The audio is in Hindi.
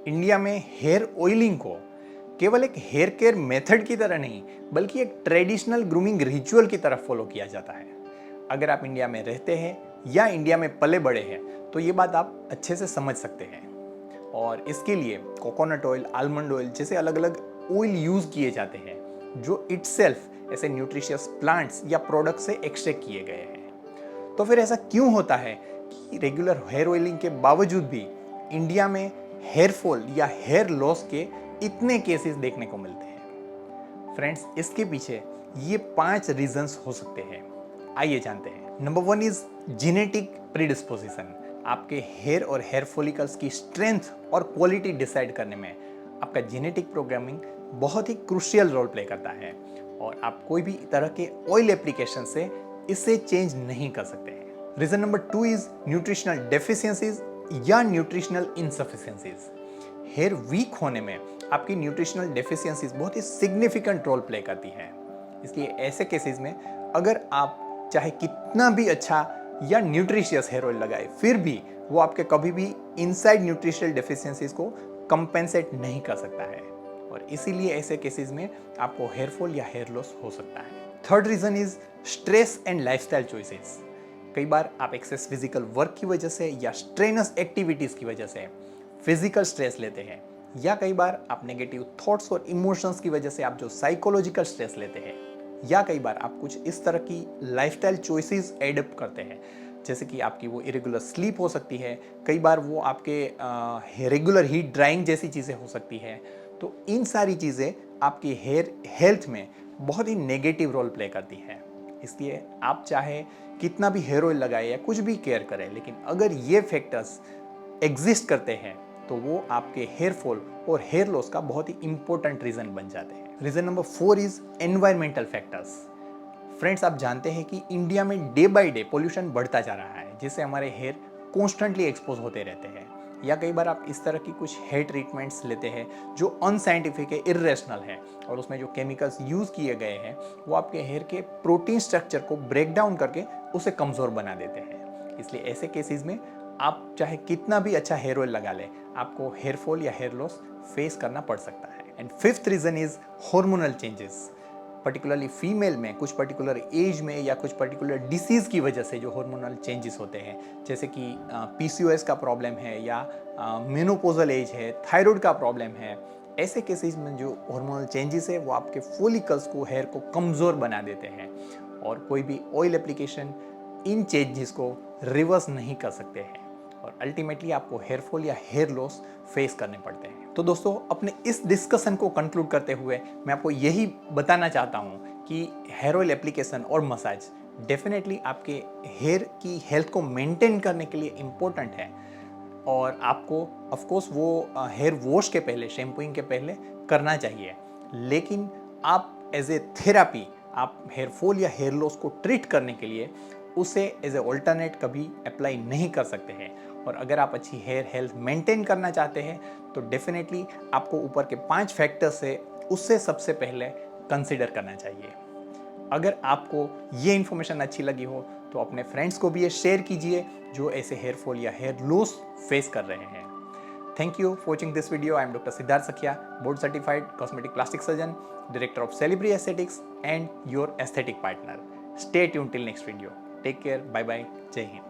इंडिया में हेयर ऑयलिंग को केवल एक हेयर केयर मेथड की तरह नहीं बल्कि एक ट्रेडिशनल ग्रूमिंग रिचुअल की तरह फॉलो किया जाता है। अगर आप इंडिया में रहते हैं या इंडिया में पले बड़े हैं तो ये बात आप अच्छे से समझ सकते हैं। और इसके लिए कोकोनट ऑयल, आलमंड ऑयल जैसे अलग अलग ऑयल यूज किए जाते हैं जो इटसेल्फ ऐसे न्यूट्रिशियस प्लांट्स या प्रोडक्ट से एक्सट्रैक्ट किए गए हैं। तो फिर ऐसा क्यों होता है कि रेगुलर हेयर ऑयलिंग के बावजूद भी इंडिया में हेयर फॉल या हेयर लॉस के इतने केसेस देखने को मिलते हैं? फ्रेंड्स, इसके पीछे ये 5 रीजंस हो सकते हैं। आइए जानते हैं। Number 1 is genetic predisposition. आपके हेयर और हेयर फॉलिकल्स की स्ट्रेंथ और क्वालिटी डिसाइड करने में आपका जेनेटिक प्रोग्रामिंग बहुत ही क्रूशियल रोल प्ले करता है और आप कोई भी तरह के ऑयल एप्लीकेशन से इसे चेंज नहीं कर सकते हैं। Reason number 2 is nutritional deficiencies या न्यूट्रिशनल इनसफिशिएंसीज। हेयर वीक होने में आपकी न्यूट्रिशनल डेफिशिएंसीज बहुत ही सिग्निफिकेंट रोल प्ले करती हैं। इसलिए ऐसे केसेस में अगर आप चाहे कितना भी अच्छा या न्यूट्रिशियस हेयर ऑयल लगाए फिर भी वो आपके कभी भी इनसाइड न्यूट्रिशनल डेफिशिएंसीज को कंपेंसेट नहीं कर सकता है और इसीलिए ऐसे केसेस में आपको हेयर फॉल या हेयर लॉस हो सकता है। Third reason is stress and lifestyle choices. कई बार आप एक्सेस फिजिकल वर्क की वजह से या स्ट्रेनस एक्टिविटीज की वजह से फिजिकल स्ट्रेस लेते हैं या कई बार आप नेगेटिव थॉट्स और इमोशंस की वजह से आप जो साइकोलॉजिकल स्ट्रेस लेते हैं या कई बार आप कुछ इस तरह की लाइफस्टाइल चॉइसेस एडप्ट करते हैं जैसे कि आपकी वो इरेगुलर स्लीप हो सकती है, कई बार वो आपके रेगुलर हीट ड्राइंग जैसी चीज़ें हो सकती है। तो इन सारी चीज़ें आपकी हेयर हेल्थ में बहुत ही नेगेटिव रोल प्ले करती है। इसलिए आप चाहे कितना भी हेयर ऑयल लगाए या कुछ भी केयर करें, लेकिन अगर ये फैक्टर्स एग्जिस्ट करते हैं तो वो आपके हेयर फॉल और हेयर लॉस का बहुत ही इंपॉर्टेंट रीजन बन जाते हैं। Reason number 4 is environmental factors. Friends, आप जानते हैं कि इंडिया में डे बाय डे पोल्यूशन बढ़ता जा रहा है जिससे हमारे हेयर कॉन्स्टेंटली एक्सपोज होते रहते हैं या कई बार आप इस तरह की कुछ हेयर ट्रीटमेंट्स लेते हैं जो अनसाइंटिफिक है, इर्रेशनल है और उसमें जो केमिकल्स यूज किए गए हैं वो आपके हेयर के प्रोटीन स्ट्रक्चर को ब्रेक डाउन करके उसे कमजोर बना देते हैं। इसलिए ऐसे केसेस में आप चाहे कितना भी अच्छा हेयर ऑयल लगा लें, आपको हेयर फॉल या हेयर लॉस फेस करना पड़ सकता है। And fifth reason is hormonal changes. Particularly female में कुछ पर्टिकुलर एज में या कुछ पर्टिकुलर डिसीज़ की वजह से जो हार्मोनल चेंजेस होते हैं जैसे कि पीसीओएस का प्रॉब्लम है या मेनोपोजल एज है, थायराइड का प्रॉब्लम है, ऐसे केसेस में जो हार्मोनल चेंजेस है वो आपके फॉलिकल्स को, हेयर को कमज़ोर बना देते हैं और कोई भी ऑयल एप्लीकेशन इन चेंजेस को रिवर्स नहीं कर सकते हैं और अल्टीमेटली आपको हेयर फॉल या हेयर लॉस फेस करने पड़ते हैं। तो दोस्तों, अपने इस डिस्कशन को कंक्लूड करते हुए मैं आपको यही बताना चाहता हूँ कि हेयर ऑयल एप्लीकेशन और मसाज डेफिनेटली आपके हेयर की हेल्थ को मेंटेन करने के लिए इम्पोर्टेंट है और आपको ऑफकोर्स वो हेयर वॉश के पहले, शैम्पूइंग के पहले करना चाहिए, लेकिन आप एज ए थेरापी आप हेयर फॉल या हेयर लॉस को ट्रीट करने के लिए उसे एज ए ऑल्टरनेट कभी अप्लाई नहीं कर सकते हैं। और अगर आप अच्छी हेयर हेल्थ मेंटेन करना चाहते हैं तो डेफिनेटली आपको ऊपर के 5 फैक्टर से उससे सबसे पहले कंसिडर करना चाहिए। अगर आपको ये इन्फॉर्मेशन अच्छी लगी हो तो अपने फ्रेंड्स को भी ये शेयर कीजिए जो ऐसे हेयर फॉल या हेयर लॉस फेस कर रहे हैं। Thank you for watching this video. I am Dr. Siddharth Sakhya, board certified cosmetic plastic surgeon, director of Celebri Aesthetics and your aesthetic partner. Stay tuned till next video. Take care. Bye bye. Jai Hind.